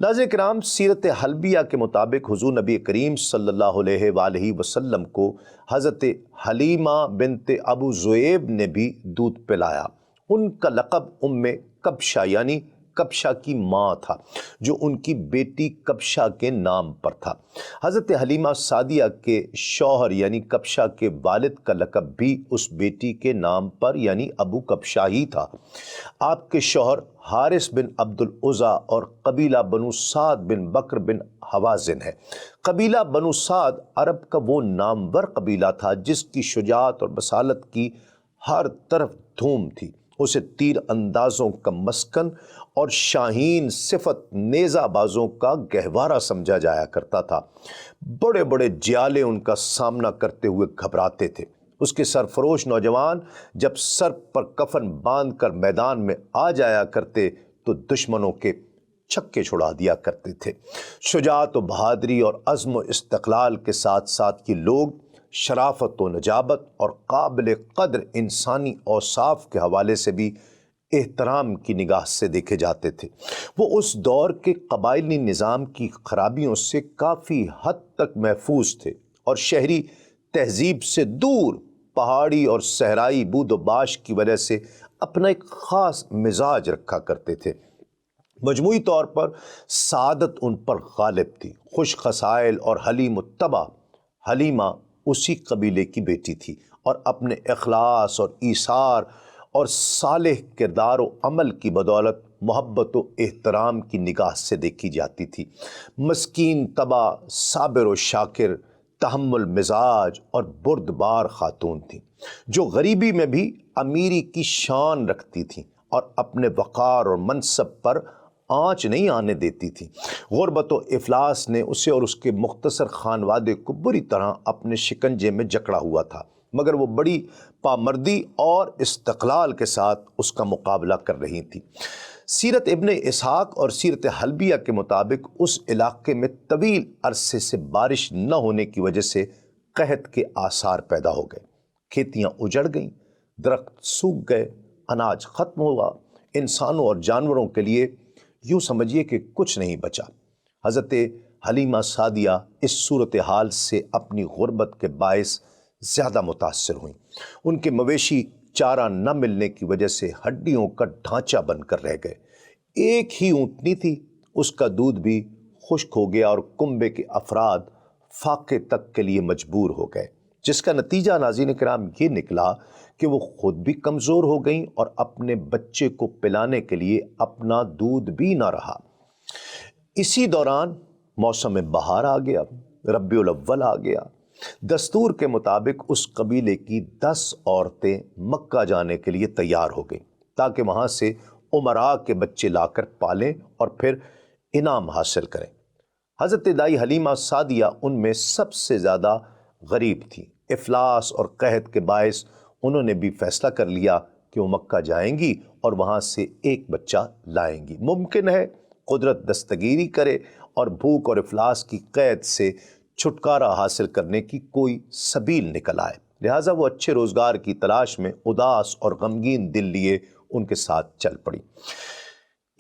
ناظرین کرام، سیرت حلبیہ کے مطابق حضور نبی کریم صلی اللہ علیہ وآلہ وسلم کو حضرت حلیمہ بنت ابو ذؤیب نے بھی دودھ پلایا۔ ان کا لقب ام کبشہ یعنی کبشہ کی ماں تھا، جو ان کی بیٹی کبشہ کے نام پر تھا۔ حضرت حلیمہ سعدیہ کے شوہر یعنی کبشہ کے والد کا لقب بھی اس بیٹی کے نام پر یعنی ابو کبشہ ہی تھا۔ آپ کے شوہر حارث بن عبد العزیٰ اور قبیلہ بنو سعد بن بکر بن حوازن ہے۔ قبیلہ بنو سعد عرب کا وہ نامور قبیلہ تھا جس کی شجاعت اور بصالت کی ہر طرف دھوم تھی۔ اسے تیر اندازوں کا مسکن اور شاہین صفت نیزہ بازوں کا گہوارہ سمجھا جایا کرتا تھا۔ بڑے بڑے جیالے ان کا سامنا کرتے ہوئے گھبراتے تھے۔ اس کے سرفروش نوجوان جب سر پر کفن باندھ کر میدان میں آ جایا کرتے تو دشمنوں کے چھکے چھڑا دیا کرتے تھے۔ شجاعت و بہادری اور عزم و استقلال کے ساتھ ساتھ یہ لوگ شرافت و نجابت اور قابل قدر انسانی اوصاف کے حوالے سے بھی احترام کی نگاہ سے دیکھے جاتے تھے۔ وہ اس دور کے قبائلی نظام کی خرابیوں سے کافی حد تک محفوظ تھے اور شہری تہذیب سے دور پہاڑی اور صحرائی بود و باش کی وجہ سے اپنا ایک خاص مزاج رکھا کرتے تھے۔ مجموعی طور پر سعادت ان پر غالب تھی۔ خوش خصائل اور حلیم الطبع حلیمہ اسی قبیلے کی بیٹی تھی اور اپنے اخلاص اور ایثار اور صالح کردار و عمل کی بدولت محبت و احترام کی نگاہ سے دیکھی جاتی تھی۔ مسکین طبع، صابر و شاکر، تحمل مزاج اور بردبار خاتون تھیں، جو غریبی میں بھی امیری کی شان رکھتی تھیں اور اپنے وقار اور منصب پر آنچ نہیں آنے دیتی تھی۔ غربت و افلاس نے اسے اور اس کے مختصر خانوادے کو بری طرح اپنے شکنجے میں جکڑا ہوا تھا، مگر وہ بڑی پامردی اور استقلال کے ساتھ اس کا مقابلہ کر رہی تھی۔ سیرت ابن اسحاق اور سیرت حلبیہ کے مطابق اس علاقے میں طویل عرصے سے بارش نہ ہونے کی وجہ سے قحط کے آثار پیدا ہو گئے۔ کھیتیاں اجڑ گئیں، درخت سوکھ گئے، اناج ختم ہوا، انسانوں اور جانوروں کے لیے یوں سمجھیے کہ کچھ نہیں بچا۔ حضرت حلیمہ سعدیہ اس صورتحال سے اپنی غربت کے باعث زیادہ متاثر ہوئیں۔ ان کے مویشی چارہ نہ ملنے کی وجہ سے ہڈیوں کا ڈھانچہ بن کر رہ گئے۔ ایک ہی اونٹنی تھی، اس کا دودھ بھی خشک ہو گیا اور کنبے کے افراد فاقے تک کے لیے مجبور ہو گئے، جس کا نتیجہ ناظرین کرام یہ نکلا کہ وہ خود بھی کمزور ہو گئیں اور اپنے بچے کو پلانے کے لیے اپنا دودھ بھی نہ رہا۔ اسی دوران موسم بہار آ گیا، ربیع الاول آ گیا۔ دستور کے مطابق اس قبیلے کی 10 عورتیں مکہ جانے کے لیے تیار ہو گئیں تاکہ وہاں سے امراء کے بچے لا کر پالیں اور پھر انعام حاصل کریں۔ حضرت دائی حلیمہ سعدیہ ان میں سب سے زیادہ غریب تھی۔ افلاس اور قحط کے باعث انہوں نے بھی فیصلہ کر لیا کہ وہ مکہ جائیں گی اور وہاں سے ایک بچہ لائیں گی۔ ممکن ہے قدرت دستگیری کرے اور بھوک اور افلاس کی قید سے چھٹکارا حاصل کرنے کی کوئی سبیل نکل آئے، لہٰذا وہ اچھے روزگار کی تلاش میں اداس اور غمگین دل لیے ان کے ساتھ چل پڑی۔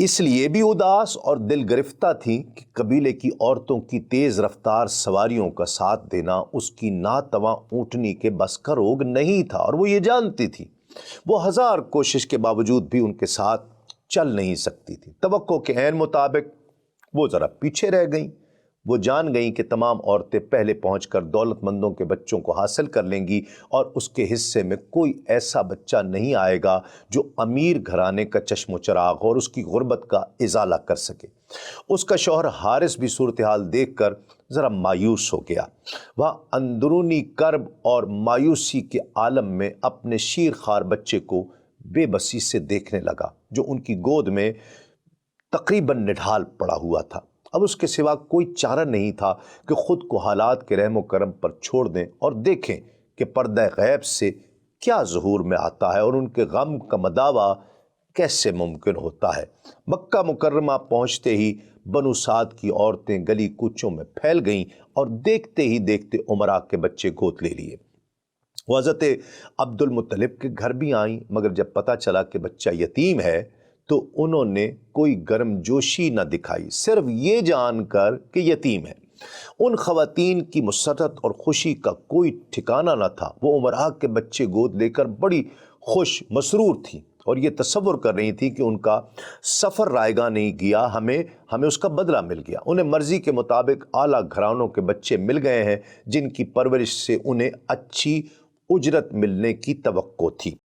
اس لیے بھی اداس اور دل گرفتہ تھیں کہ قبیلے کی عورتوں کی تیز رفتار سواریوں کا ساتھ دینا اس کی ناتواں اونٹنی کے بس کا روگ نہیں تھا اور وہ یہ جانتی تھی۔ وہ ہزار کوشش کے باوجود بھی ان کے ساتھ چل نہیں سکتی تھی۔ توقع کے عین مطابق وہ ذرا پیچھے رہ گئیں۔ وہ جان گئیں کہ تمام عورتیں پہلے پہنچ کر دولت مندوں کے بچوں کو حاصل کر لیں گی اور اس کے حصے میں کوئی ایسا بچہ نہیں آئے گا جو امیر گھرانے کا چشم و چراغ اور اس کی غربت کا ازالہ کر سکے۔ اس کا شوہر حارث بھی صورتحال دیکھ کر ذرا مایوس ہو گیا۔ وہ اندرونی کرب اور مایوسی کے عالم میں اپنے شیر خوار بچے کو بے بسی سے دیکھنے لگا جو ان کی گود میں تقریباً نڈھال پڑا ہوا تھا۔ اب اس کے سوا کوئی چارہ نہیں تھا کہ خود کو حالات کے رحم و کرم پر چھوڑ دیں اور دیکھیں کہ پردہ غیب سے کیا ظہور میں آتا ہے اور ان کے غم کا مداوع کیسے ممکن ہوتا ہے۔ مکہ مکرمہ پہنچتے ہی بنو سعد کی عورتیں گلی کوچوں میں پھیل گئیں اور دیکھتے ہی دیکھتے امراء کے بچے گود لے لیے۔ وہ حضرت عبد المطلب کے گھر بھی آئیں، مگر جب پتہ چلا کہ بچہ یتیم ہے تو انہوں نے کوئی گرم جوشی نہ دکھائی، صرف یہ جان کر کہ یتیم ہے۔ ان خواتین کی مسرت اور خوشی کا کوئی ٹھکانہ نہ تھا۔ وہ امراء کے بچے گود لے کر بڑی خوش مسرور تھیں اور یہ تصور کر رہی تھی کہ ان کا سفر رائگاں نہیں گیا، ہمیں اس کا بدلہ مل گیا۔ انہیں مرضی کے مطابق اعلیٰ گھرانوں کے بچے مل گئے ہیں جن کی پرورش سے انہیں اچھی اجرت ملنے کی توقع تھی۔